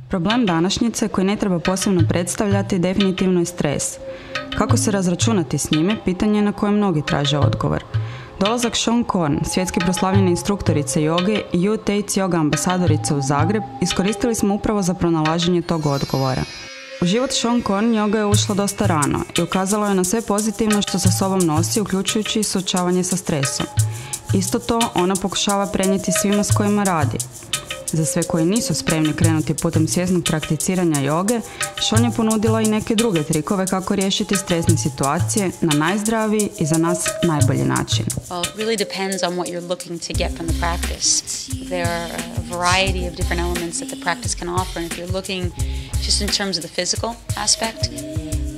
Problem današnjice koji ne treba posebno predstavljati definitivno je stres. Kako se razračunati s njime, pitanje je na koje mnogi traže odgovor. Dolazak Sean Korn, svjetski proslavljene instruktorice joge i U-Tates yoga ambasadorice u Zagreb, iskoristili smo upravo za pronalaženje tog odgovora. U život Sean Korn joga je ušla dosta rano i ukazalo je na sve pozitivno što sa sobom nosi, uključujući i suočavanje sa stresom. Isto to ona pokušava prenijeti svima s kojima radi. Za sve koji nisu spremni krenuti putem svjesnog prakticiranja joge, Sean je ponudila i neke druge trikove kako riješiti stresne situacije na najzdraviji i za nas najbolji način. Well, it really depends on what you're looking to get from the practice. There are a variety of different elements that the practice can offer, and if you're looking just in terms of the physical aspect,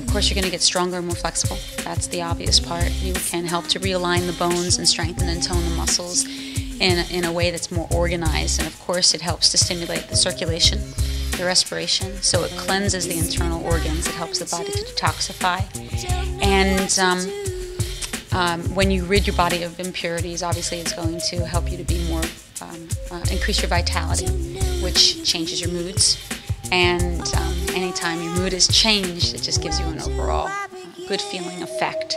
of course you're going to get stronger and more flexible. That's the obvious part. You can help to realign the bones and strengthen and tone the muscles in a way that's more organized, and of course it helps to stimulate the circulation, the respiration, so it cleanses the internal organs, it helps the body to detoxify, and when you rid your body of impurities, obviously it's going to help you to be more, increase your vitality, which changes your moods, and anytime your mood is changed, it just gives you an overall good feeling effect.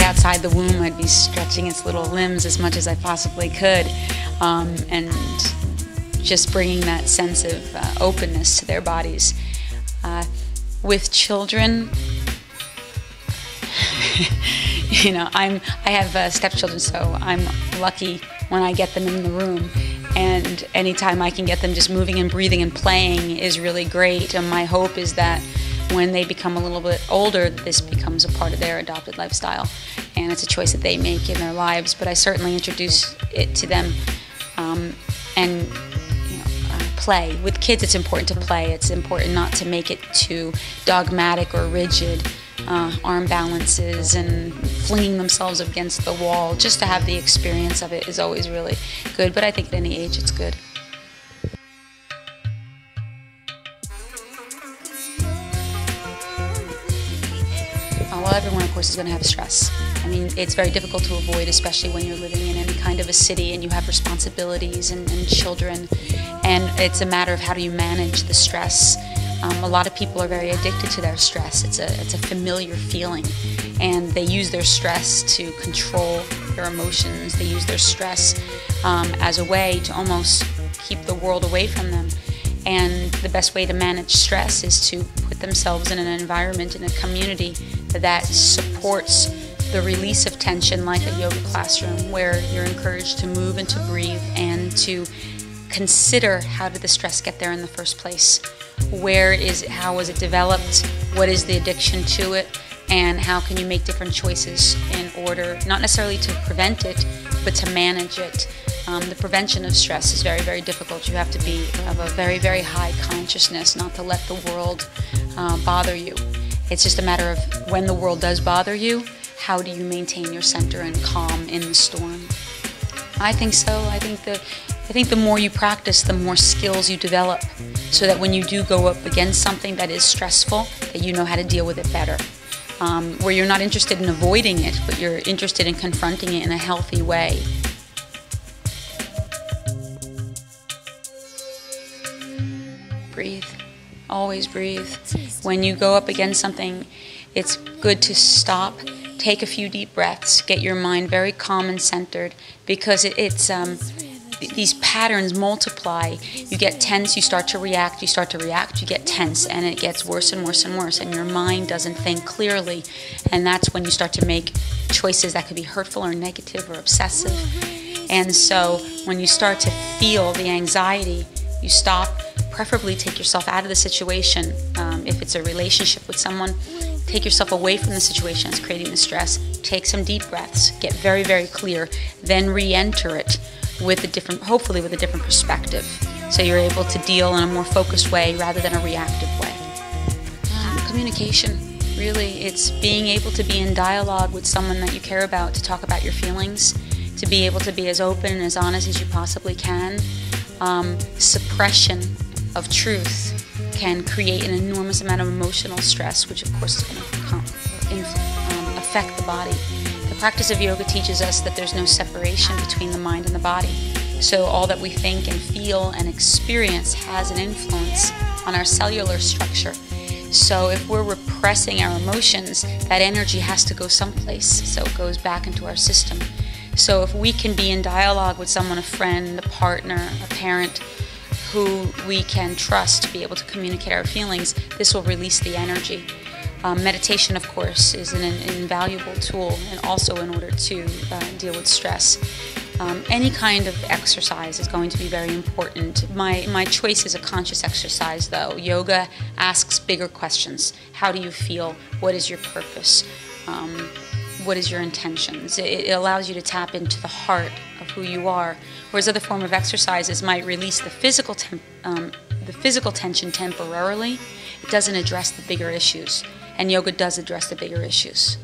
Outside the womb, I'd be stretching its little limbs as much as I possibly could, and just bringing that sense of openness to their bodies. With children, you know, I have stepchildren, so I'm lucky when I get them in the room, and anytime I can get them just moving and breathing and playing is really great. And my hope is that when they become a little bit older, this becomes a part of their adopted lifestyle, and it's a choice that they make in their lives. But I certainly introduce it to them, and play. With kids, it's important to play. It's important not to make it too dogmatic or rigid. Arm balances and flinging themselves against the wall. Just to have the experience of it is always really good. But I think at any age, it's good. Well, everyone, of course, is going to have stress. I mean, it's very difficult to avoid, especially when you're living in any kind of a city and you have responsibilities and children. And it's a matter of how do you manage the stress. A lot of people are very addicted to their stress. It's a familiar feeling. And they use their stress to control their emotions. They use their stress as a way to almost keep the world away from them. And the best way to manage stress is to put themselves in an environment, in a community that supports the release of tension, like a yoga classroom, where you're encouraged to move and to breathe and to consider, how did the stress get there in the first place? How was it developed? What is the addiction to it? And how can you make different choices in order, not necessarily to prevent it, but to manage it? The prevention of stress is very, very difficult. You have to be of a very, very high consciousness, not to let the world bother you. It's just a matter of when the world does bother you, how do you maintain your center and calm in the storm? I think so. I think the more you practice, the more skills you develop, so that when you do go up against something that is stressful, that you know how to deal with it better. Where you're not interested in avoiding it, but you're interested in confronting it in a healthy way. Breathe. Always breathe. When you go up against something, it's good to stop, take a few deep breaths, get your mind very calm and centered, because these patterns multiply. You get tense, you start to react, you get tense, and it gets worse and worse and worse, and your mind doesn't think clearly, and that's when you start to make choices that could be hurtful or negative or obsessive. And so when you start to feel the anxiety, you stop, preferably take yourself out of the situation. If it's a relationship with someone, take yourself away from the situation that's creating the stress, take some deep breaths, get very, very clear, then re-enter it with hopefully with a different perspective, so you're able to deal in a more focused way rather than a reactive way. Communication, really, it's being able to be in dialogue with someone that you care about, to talk about your feelings, to be able to be as open and as honest as you possibly can, suppression of truth can create an enormous amount of emotional stress, which of course is going to affect the body. The practice of yoga teaches us that there's no separation between the mind and the body. So all that we think and feel and experience has an influence on our cellular structure. So if we're repressing our emotions, that energy has to go someplace, so it goes back into our system. So if we can be in dialogue with someone, a friend, a partner, a parent, who we can trust to be able to communicate our feelings, this will release the energy. Meditation, of course, is an invaluable tool, and also in order to deal with stress. Any kind of exercise is going to be very important. My choice is a conscious exercise, though. Yoga asks bigger questions. How do you feel? What is your purpose? What is your intentions? It allows you to tap into the heart of who you are, whereas other form of exercises might release the physical tension temporarily. It doesn't address the bigger issues, and yoga does address the bigger issues.